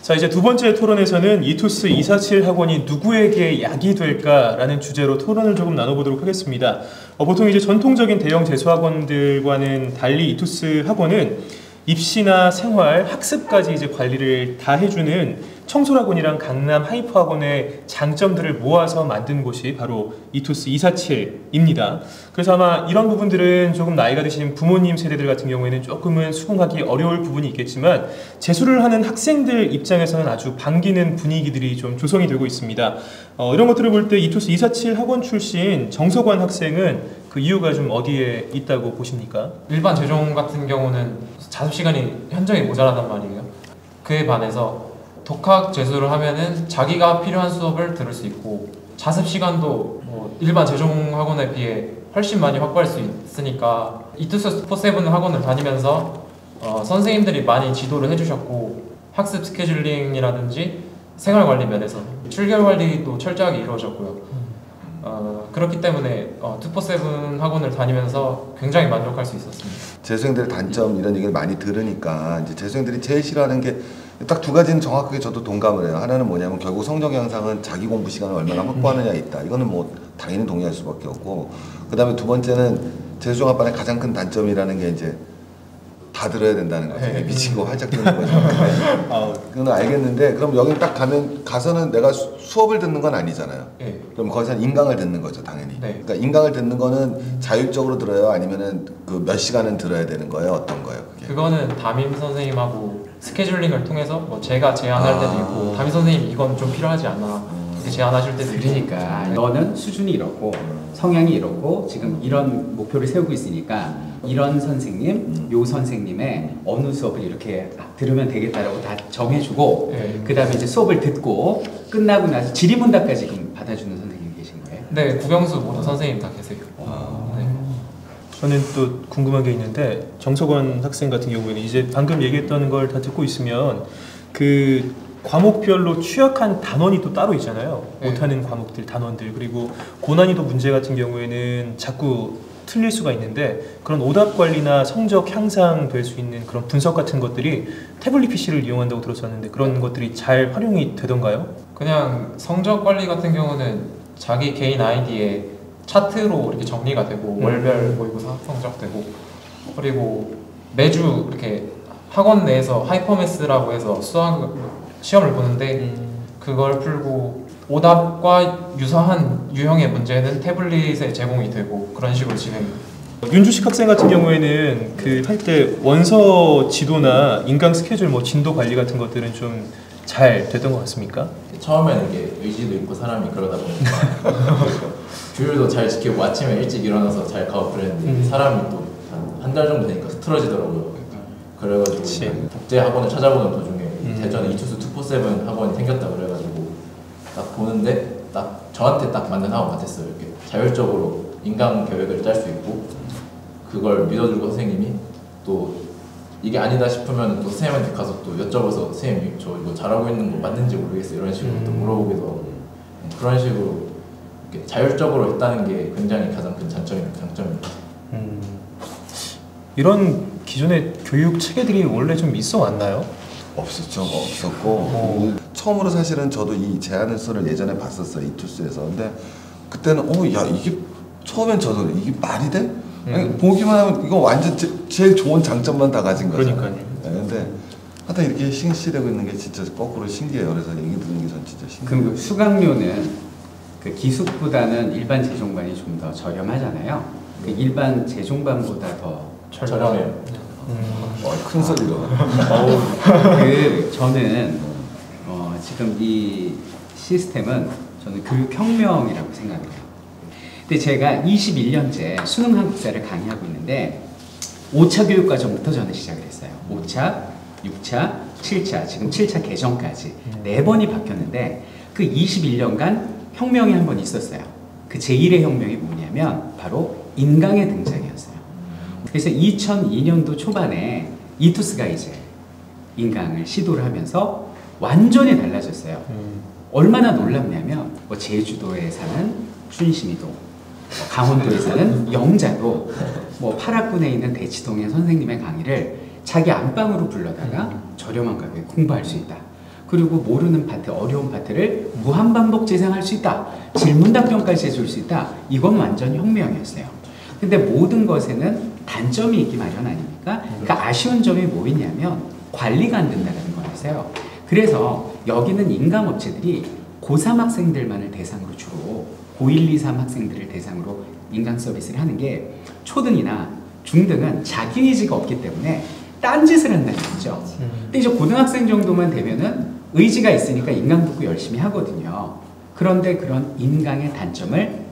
자, 이제 두 번째 토론에서는 이투스 247 학원이 누구에게 약이 될까라는 주제로 토론을 조금 나눠보도록 하겠습니다. 보통 이제 전통적인 대형 재수학원들과는 달리 이투스 학원은 입시나 생활, 학습까지 이제 관리를 다 해주는 청솔학원이랑 강남 하이퍼학원의 장점들을 모아서 만든 곳이 바로 이투스 247입니다. 그래서 아마 이런 부분들은 조금 나이가 드신 부모님 세대들 같은 경우에는 조금은 수긍하기 어려울 부분이 있겠지만 재수를 하는 학생들 입장에서는 아주 반기는 분위기들이 좀 조성이 되고 있습니다. 이런 것들을 볼 때 이투스 247 학원 출신 정석환 학생은 그 이유가 좀 어디에 있다고 보십니까? 일반 재종 같은 경우는 자습 시간이 현저히 모자라단 말이에요. 그에 반해서 독학 재수를 하면은 자기가 필요한 수업을 들을 수 있고 자습 시간도 뭐 일반 재종 학원에 비해 훨씬 많이 확보할 수 있으니까 이투스 247 학원을 다니면서 선생님들이 많이 지도를 해주셨고 학습 스케줄링이라든지 생활관리 면에서 출결 관리도 철저하게 이루어졌고요. 그렇기 때문에 247 학원을 다니면서 굉장히 만족할 수 있었습니다. 재수생들의 단점 이런 얘기를 많이 들으니까 이제 재수생들이 제일 싫어하는 게 딱 두 가지는 정확하게 저도 동감을 해요. 하나는 뭐냐면 결국 성적 향상은 자기 공부 시간을 얼마나 확보하느냐에 있다. 이거는 뭐 당연히 동의할 수밖에 없고, 그 다음에 두 번째는 재수종합반의 가장 큰 단점이라는 게 이제 다 들어야 된다는 거죠. 미치고 활짝 뛰는 거죠. 그건 알겠는데 그럼 여기 딱 가서는 내가 수업을 듣는 건 아니잖아요. 네. 그럼 거기서는 인강을 듣는 거죠, 당연히. 네. 그러니까 인강을 듣는 거는 자율적으로 들어요, 아니면은 그 몇 시간은 들어야 되는 거예요, 어떤 거예요? 그게? 그거는 담임 선생님하고 스케줄링을 통해서 뭐 제가 제안할 때도 있고 담임 선생님 이건 좀 필요하지 않나 이렇게 제안하실 때도 있고. 그러니까 너는 수준이 이렇고 성향이 이렇고 지금 이런 목표를 세우고 있으니까 이런 선생님, 요 선생님의 어느 수업을 이렇게 들으면 되겠다라고 다 정해주고 그 다음에 이제 수업을 듣고 끝나고 나서 질의문답까지 그럼 받아주는 선생님이 계신 거예요? 네, 국영수 모두 선생님 다 계세요. 네. 저는 또 궁금한 게 있는데 정석원 학생 같은 경우에는 이제 방금 얘기했던 걸 다 듣고 있으면 그 과목별로 취약한 단원이 또 따로 있잖아요. 네. 못하는 과목들, 단원들, 그리고 고난이도 문제 같은 경우에는 자꾸 틀릴 수가 있는데 그런 오답 관리나 성적 향상될 수 있는 그런 분석 같은 것들이 태블릿 PC를 이용한다고 들었었는데 그런 것들이 잘 활용이 되던가요? 그냥 성적 관리 같은 경우는 자기 개인 아이디에 차트로 이렇게 정리가 되고 월별 모의고사 성적 되고, 그리고 매주 이렇게 학원 내에서 하이퍼매스라고 해서 수학 시험을 보는데 그걸 풀고 오답과 유사한 유형의 문제는 태블릿에 제공이 되고 그런 식으로 진행돼요. 윤주식 학생 같은 경우에는 그 할 때 원서 지도나 인강 스케줄 뭐 진도 관리 같은 것들은 좀 잘 됐던 것 같습니까? 처음에는 이게 의지도 있고 사람이 그러다 보니까 규율도 잘 지키고 아침에 일찍 일어나서 잘 가고 그랬는데 사람이 또 한 달 정도 되니까 흐트러지더라고요. 그래가지고 국제 학원을 찾아보는 도중에 대전에 이투스 247 학원이 생겼다 그래가지고 딱 보는데 딱 저한테 딱 맞는 학원 같았어요. 이렇게 자율적으로 인강 계획을 짤 수 있고 그걸 믿어주고 선생님이 또 이게 아니다 싶으면 또 선생님한테 가서 또 여쭤봐서 선생님 저 이거 잘하고 있는 거 맞는지 모르겠어요 이런 식으로 또 물어보기도 하고 그런 식으로 이렇게 자율적으로 했다는 게 굉장히 가장 큰 장점입니다. 이런 기존의 교육 체계들이 원래 좀 있어 왔나요? 없었죠. 없었고 처음으로 사실은 저도 이 제안서를 예전에 봤었어요, 이투스에서. 근데 그때는 야 이게 처음엔 저도 이게 말이 돼? 아니, 보기만 하면 이거 완전 제일 좋은 장점만 다 가진 거죠. 그러니까요. 네, 근데 하여튼 이렇게 신시되고 있는 게 진짜 거꾸로 신기해요. 그래서 얘기 듣는 게 전 진짜 신기해요. 그럼 수강료는 그 기숙보다는 일반 재종반이 좀 더 저렴하잖아요. 그 일반 재종반보다 더 저렴해요. 큰 소리로. 저는 지금 이 시스템은 저는 교육혁명이라고 생각해요. 근데 제가 21년째 수능 한국사를 강의하고 있는데 5차 교육과정부터 저는 시작을 했어요. 5차, 6차, 7차, 지금 7차 개정까지 4번이 바뀌었는데 그 21년간 혁명이 한 번 있었어요. 그 제1의 혁명이 뭐냐면 바로 인강의 등장이었어요. 그래서 2002년도 초반에 이투스가 이제 인강을 시도를 하면서 완전히 달라졌어요. 얼마나 놀랍냐면 뭐 제주도에 사는 춘심이도, 강원도에 사는 영자도, 뭐 파락군에 있는 대치동의 선생님의 강의를 자기 안방으로 불러다가 저렴한 가격에 공부할 수 있다. 그리고 모르는 파트, 어려운 파트를 무한반복 재생할 수 있다. 질문 답변까지 해줄 수 있다. 이건 완전 혁명이었어요. 근데 모든 것에는 단점이 있기 마련 아닙니까? 그러니까 아쉬운 점이 뭐 있냐면 관리가 안 된다는 거였어요. 그래서 여기는 인강업체들이 고3 학생들만을 대상으로 주로 고1, 2, 3 학생들을 대상으로 인강 서비스를 하는 게 초등이나 중등은 자기 의지가 없기 때문에 딴짓을 한다는 거죠. 근데 이제 고등학생 정도만 되면은 의지가 있으니까 인강 듣고 열심히 하거든요. 그런데 그런 인강의 단점을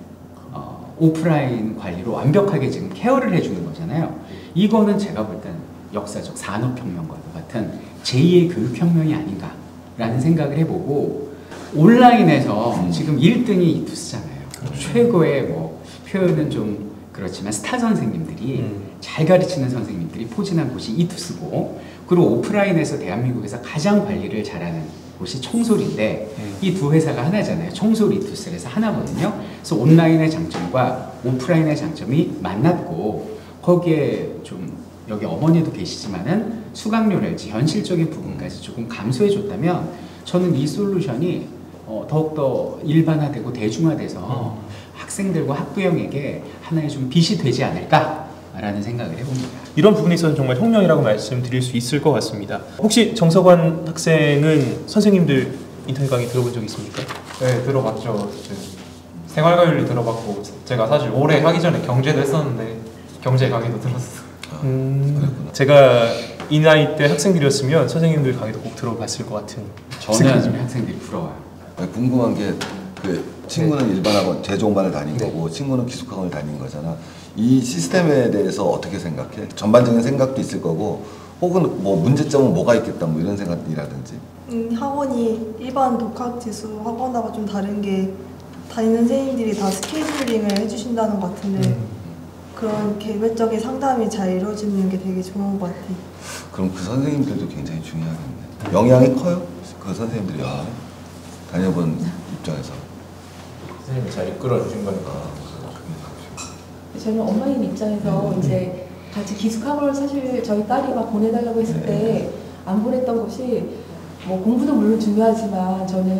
오프라인 관리로 완벽하게 지금 케어를 해주는 거잖아요. 이거는 제가 볼 땐 역사적 산업혁명과 같은 제2의 교육혁명이 아닌가라는 생각을 해보고 온라인에서 지금 1등이 이투스잖아요. 최고의 뭐 표현은 좀 그렇지만 스타 선생님들이 잘 가르치는 선생님들이 포진한 곳이 이투스고 그리고 오프라인에서 대한민국에서 가장 관리를 잘하는 곳이 청솔인데 이 두 회사가 하나잖아요. 청솔 이투스에서 하나거든요. 그래서 온라인의 장점과 오프라인의 장점이 만났고 거기에 좀 여기 어머니도 계시지만은 수강료랄지 현실적인 부분까지 조금 감소해 줬다면 저는 이 솔루션이 더욱더 일반화되고 대중화돼서 학생들과 학부형에게 하나의 좀 빛이 되지 않을까라는 생각을 해봅니다. 이런 부분에 있어서는 정말 혁명이라고 말씀드릴 수 있을 것 같습니다. 혹시 정석환 학생은 선생님들 인터넷 강의 들어본 적 있습니까? 네, 들어봤죠. 생활과윤리 들어봤고 제가 사실 올해 하기 전에 경제도 했었는데 경제 강의도 들었어요. 제가 이 나이 때 학생들이었으면 선생님들 강의도 꼭 들어봤을 것 같은 저는 학생들이 부러워요. 궁금한 게 그 친구는 일반 학원 재종반을 다닌 거고 친구는 기숙학원을 다닌 거잖아. 이 시스템에 대해서 어떻게 생각해? 전반적인 생각도 있을 거고 혹은 뭐 문제점은 뭐가 있겠다 뭐 이런 생각이라든지. 학원이 일반 독학지수 학원하고 좀 다른 게 다니는 선생님들이 다 스케줄링을 해주신다는 것 같은데 그런 개별적인 상담이 잘 이루어지는 게 되게 좋은 것 같아요. 그럼 그 선생님들도 굉장히 중요하겠네. 영향이 커요? 그 선생님들이 영향이? 다녀본 입장에서. 선생님이 잘 이끌어 주신 거니까. 저는 엄마인 입장에서 이제 같이 기숙학원을 사실 저희 딸이 막 보내달라고 했을 때 안 보냈던 것이 뭐 공부도 물론 중요하지만 저는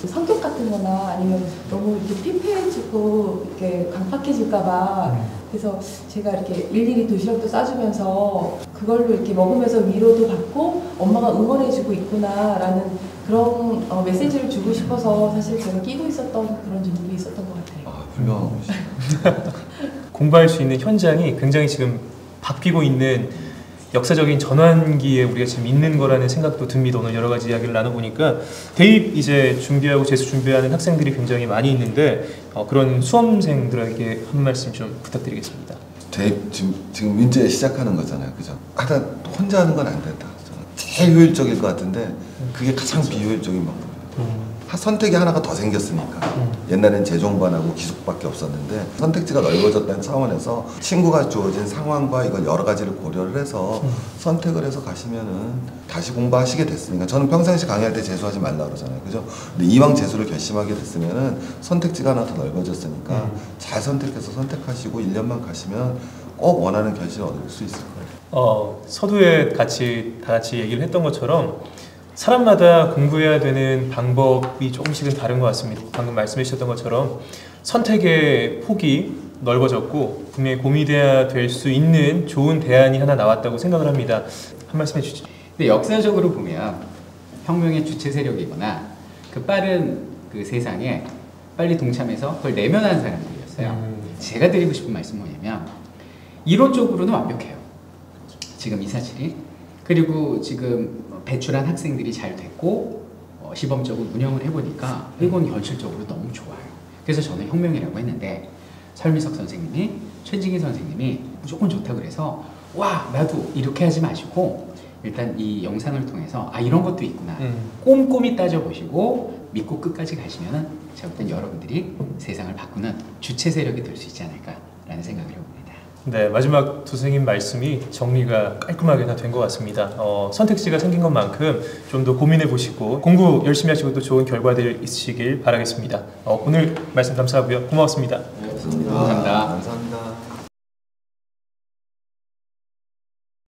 성격 같은 거나 아니면 너무 이렇게 피폐해지고 이렇게 강팍해질까봐 그래서 제가 이렇게 일일이 도시락도 싸주면서 그걸로 이렇게 먹으면서 위로도 받고 엄마가 응원해주고 있구나라는 그런 메시지를 주고 싶어서 사실 제가 끼고 있었던 그런 점도 있었던 것 같아요. 아, 훌륭한 곳이. 공부할 수 있는 현장이 굉장히 지금 바뀌고 있는 역사적인 전환기에 우리가 지금 있는 거라는 생각도 듭니다. 오늘 여러 가지 이야기를 나눠보니까 대입 이제 준비하고 재수 준비하는 학생들이 굉장히 많이 있는데 그런 수험생들에게 한 말씀 좀 부탁드리겠습니다. 대입 지금 이제 시작하는 거잖아요, 그죠? 하다 혼자 하는 건 안 된다. 제일 효율적일 것 같은데 그게 가장 비효율적인 방법이에요. 선택이 하나가 더 생겼으니까. 옛날엔 재종반하고 기숙밖에 없었는데 선택지가 넓어졌다는 차원에서 친구가 주어진 상황과 이걸 여러 가지를 고려를 해서 선택을 해서 가시면은 다시 공부하시게 됐으니까 저는 평상시 강의할 때 재수하지 말라 그러잖아요, 그죠? 근데 이왕 재수를 결심하게 됐으면은 선택지가 하나 더 넓어졌으니까 잘 선택해서 선택하시고 1년만 가시면 꼭 원하는 결실을 얻을 수 있을 거예요. 서두에 다 같이 얘기를 했던 것처럼 사람마다 공부해야 되는 방법이 조금씩은 다른 것 같습니다. 방금 말씀해 주셨던 것처럼 선택의 폭이 넓어졌고 분명히 고민돼야 될 수 있는 좋은 대안이 하나 나왔다고 생각을 합니다. 한 말씀 해주시죠. 근데 역사적으로 보면 혁명의 주체 세력이거나 그 빠른 그 세상에 빨리 동참해서 그걸 내면한 사람들이었어요. 제가 드리고 싶은 말씀은 뭐냐면 이론적으로는 완벽해요. 지금 247이. 그리고 지금 배출한 학생들이 잘 됐고 시범적으로 운영을 해보니까 이건 현실적으로 너무 좋아요. 그래서 저는 혁명이라고 했는데 설미석 선생님이 최진기 선생님이 무조건 좋다 그래서 와 나도 이렇게 하지 마시고 일단 이 영상을 통해서 아 이런 것도 있구나 꼼꼼히 따져보시고 믿고 끝까지 가시면은 제가 볼 땐 여러분들이 세상을 바꾸는 주체 세력이 될 수 있지 않을까라는 생각을 해봅니다. 네, 마지막 두 선생님 말씀이 정리가 깔끔하게 다 된 것 같습니다. 선택지가 생긴 것만큼 좀 더 고민해 보시고 공부 열심히 하시고 또 좋은 결과들 있으시길 바라겠습니다. 오늘 말씀 감사하고요. 고맙습니다. 감사합니다. 감사합니다. 감사합니다.